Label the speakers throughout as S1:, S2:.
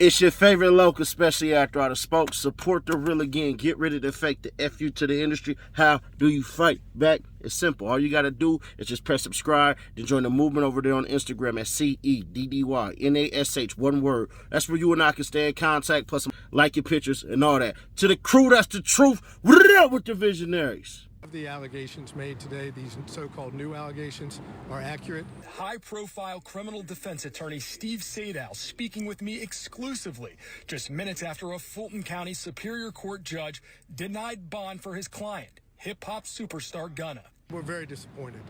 S1: It's your favorite local, especially after all the smoke. Support the real again. Get rid of the fake, the FU to the industry. How do you fight back? It's simple. All you got to do is just press subscribe, then join the movement over there on Instagram at CEDDYNASH, one word. That's where you and I can stay in contact, plus like your pictures and all that. To the crew, that's the truth. With the visionaries.
S2: The allegations made today, these so-called new allegations, are accurate.
S3: High-profile criminal defense attorney Steve Sadow speaking with me exclusively just minutes after a Fulton County Superior Court judge denied bond for his client, hip-hop superstar Gunna.
S2: We're very disappointed.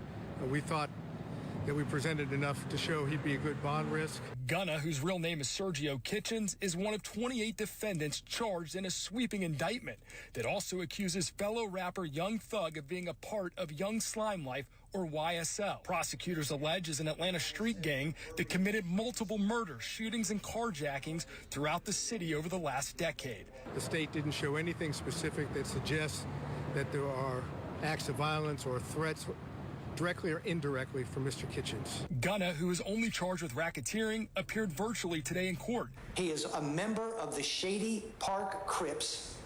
S2: We thought that we presented enough to show he'd be a good bond risk.
S3: Gunna, whose real name is Sergio Kitchens, is one of 28 defendants charged in a sweeping indictment that also accuses fellow rapper Young Thug of being a part of Young Slime Life, or YSL. Prosecutors allege is an Atlanta street gang that committed multiple murders, shootings, and carjackings throughout the city over the last decade.
S2: The state didn't show anything specific that suggests that there are acts of violence or threats directly or indirectly from Mr. Kitchens.
S3: Gunna, who is only charged with racketeering, appeared virtually today in court.
S4: He is a member of the Shady Park Crips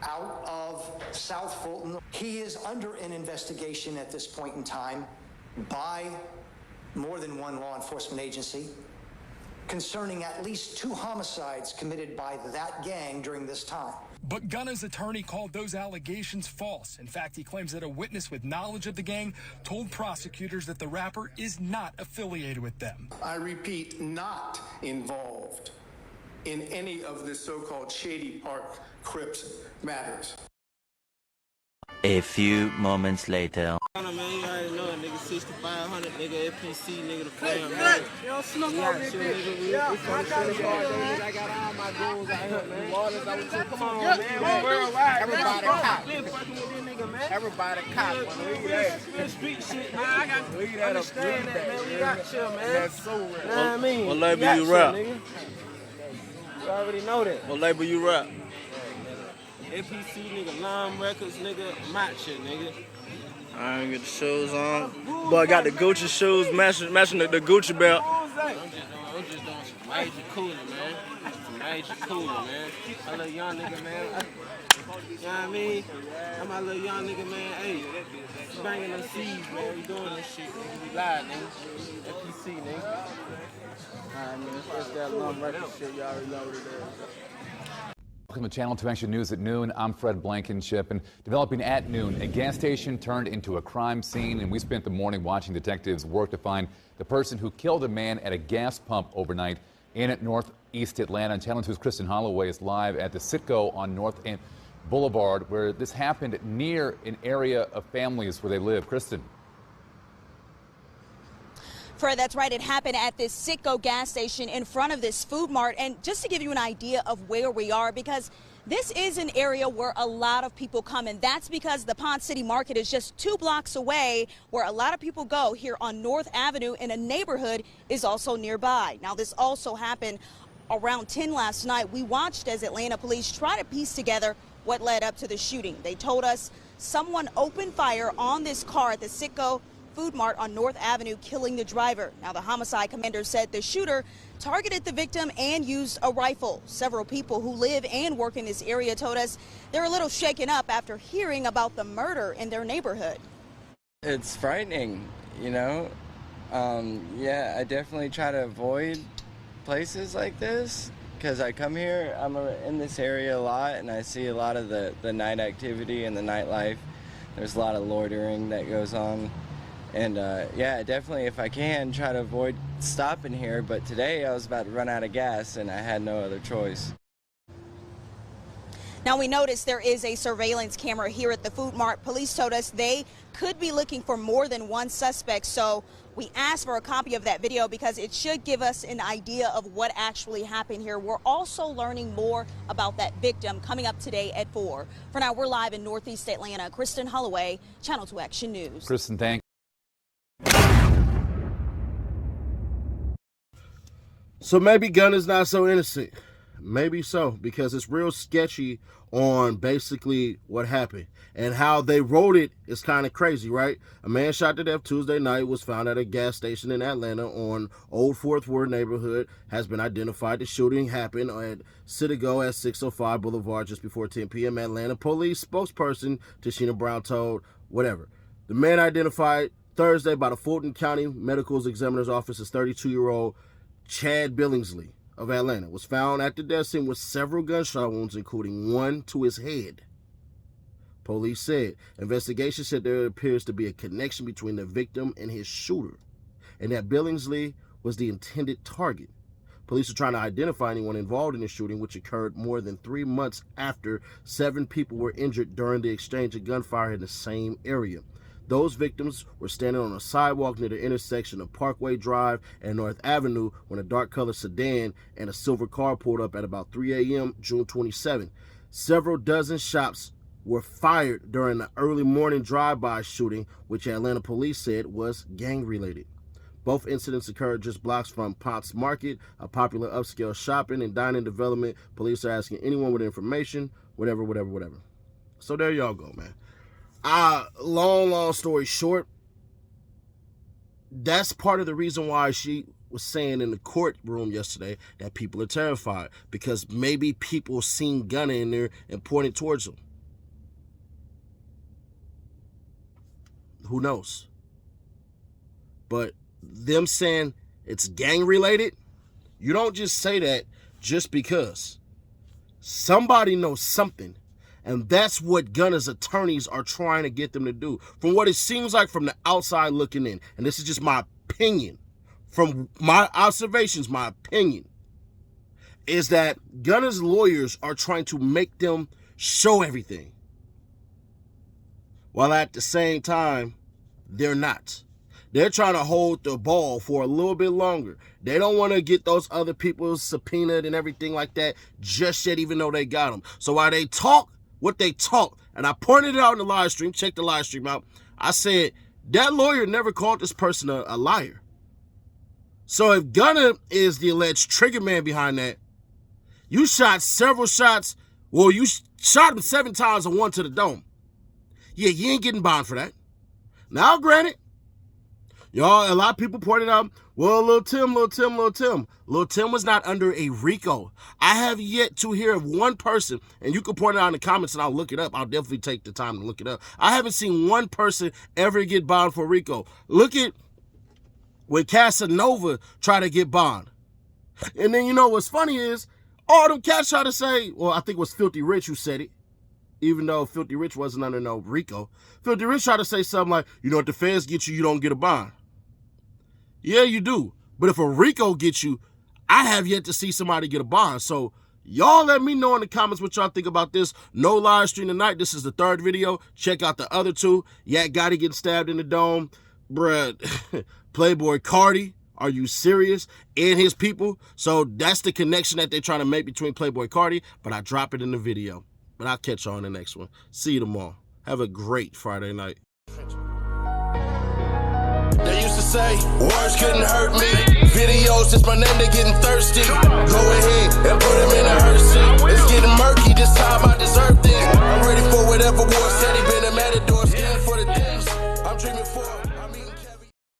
S4: out of South Fulton. He is under an investigation at this point in time by more than one law enforcement agency concerning at least 2 homicides committed by that gang during this time.
S3: But Gunna's attorney called those allegations false. In fact, he claims that a witness with knowledge of the gang told prosecutors that the rapper is not affiliated with them.
S5: I repeat, not involved in any of the so-called Shady Park Crips matters.
S6: A few moments later.
S7: Man, you already know it, nigga. 6500, nigga. FPC, nigga. The player, man.
S8: Yo, Snoop over this bitch.
S7: Yeah, I got all my goals out here, man. Come on, man. We worldwide. Everybody cop. Everybody cop. Look at that. Street shit, man. I got to understand that, man. We got chill, man. That's so real. Know what I mean?
S1: What label you rap?
S7: You already know that.
S1: What label you rap?
S7: FPC, nigga. Lime Records, nigga. My shit, nigga.
S1: I ain't get the shoes on. Boy, I got the Gucci shoes matching the Gucci belt.
S7: I'm just doing some major cooling, man. Some major cooling, man. I little young nigga, man. You know what I mean? I'm my little young nigga, man. Hey, banging them seeds, man. We doing this shit, nigga. We live, nigga. FPC, nigga. Alright, man. It's that long record shit. You already know what it is.
S9: Welcome to Channel 2 Action News at noon. I'm Fred Blankenship. And developing at noon, a gas station turned into a crime scene, and we spent the morning watching detectives work to find the person who killed a man at a gas pump overnight in northeast Atlanta. And Channel 2's Kristen Holloway is live at the Citgo on North End Boulevard, where this happened near an area of families where they live. Kristen.
S10: Fred, that's right. It happened at this Citgo gas station in front of this food mart. And just to give you an idea of where we are, because this is an area where a lot of people come, and that's because the Pond City Market is just 2 blocks away, where a lot of people go here on North Avenue, and a neighborhood is also nearby. Now, this also happened around 10 last night. We watched as Atlanta police try to piece together what led up to the shooting. They told us someone opened fire on this car at the Citgo Food Mart on North Avenue, killing the driver. Now, the homicide commander said the shooter targeted the victim and used a rifle. Several people who live and work in this area told us they're a little shaken up after hearing about the murder in their neighborhood.
S11: It's frightening, you know. Yeah, I definitely try to avoid places like this because I come here, I'm in this area a lot, and I see a lot of the night activity and the nightlife. There's a lot of loitering that goes on. And yeah, definitely, if I can, try to avoid stopping here. But today I was about to run out of gas and I had no other choice.
S10: Now, we noticed there is a surveillance camera here at the food mart. Police told us they could be looking for more than one suspect. So we asked for a copy of that video because it should give us an idea of what actually happened here. We're also learning more about that victim coming up today at 4. For now, we're live in Northeast Atlanta. Kristen Holloway, Channel 2 Action News.
S9: Kristen, thank you.
S1: So maybe Gunna's not so innocent. Maybe so, because it's real sketchy on basically what happened. And how they wrote it is kind of crazy, right? A man shot to death Tuesday night was found at a gas station in Atlanta on Old Fourth Ward neighborhood. Has been identified. The shooting happened at Citigo at 605 Boulevard just before 10 p.m. Atlanta police spokesperson Tashina Brown told whatever. The man identified Thursday by the Fulton County Medical Examiner's Office as 32-year-old Chad Billingsley of Atlanta was found at the death scene with several gunshot wounds, including one to his head. Police said investigations said there appears to be a connection between the victim and his shooter, and that Billingsley was the intended target. Police are trying to identify anyone involved in the shooting, which occurred more than 3 months after 7 people were injured during the exchange of gunfire in the same area. Those victims were standing on a sidewalk near the intersection of Parkway Drive and North Avenue when a dark-colored sedan and a silver car pulled up at about 3 a.m. June 27. Several dozen shots were fired during the early morning drive-by shooting, which Atlanta police said was gang-related. Both incidents occurred just blocks from Ponce Market, a popular upscale shopping and dining development. Police are asking anyone with information, whatever. So there y'all go, man. Long story short, that's part of the reason why she was saying in the courtroom yesterday that people are terrified, because maybe people seen Gunna in there and pointed towards him. Who knows? But them saying it's gang related, you don't just say that just because. Somebody knows something. And that's what Gunna's attorneys are trying to get them to do. From what it seems like from the outside looking in, and this is just my opinion, from my observations, my opinion, is that Gunna's lawyers are trying to make them show everything. While at the same time, they're not. They're trying to hold the ball for a little bit longer. They don't want to get those other people subpoenaed and everything like that just yet, even though they got them. So while they talk what they talk, and I pointed it out in the live stream, check the live stream out, I said, that lawyer never called this person a liar. So if Gunna is the alleged trigger man behind that, you shot several shots, well, you shot him 7 times and 1 to the dome. Yeah, you ain't getting bond for that. Now, granted, y'all, a lot of people pointed out, well, Lil Tim was not under a RICO. I have yet to hear of one person, and you can point it out in the comments and I'll look it up. I'll definitely take the time to look it up. I haven't seen one person ever get bond for RICO. Look at when Casanova tried to get bond. And then you know what's funny is, all them cats try to say, well, I think it was Filthy Rich who said it, even though Filthy Rich wasn't under no RICO. Filthy Rich tried to say something like, you know, if the feds get you, you don't get a bond. Yeah, you do. But if a RICO gets you, I have yet to see somebody get a bond. So y'all let me know in the comments what y'all think about this. No live stream tonight. This is the 3rd video. Check out the other 2. Yak Gotti getting stabbed in the dome. Bruh, Playboy Cardi, are you serious? And his people. So that's the connection that they're trying to make between Playboy Cardi. But I drop it in the video. But I'll catch y'all in the next one. See you tomorrow. Have a great Friday night.
S12: They used to say, words couldn't hurt me. Videos, just my name, they getting thirsty. Go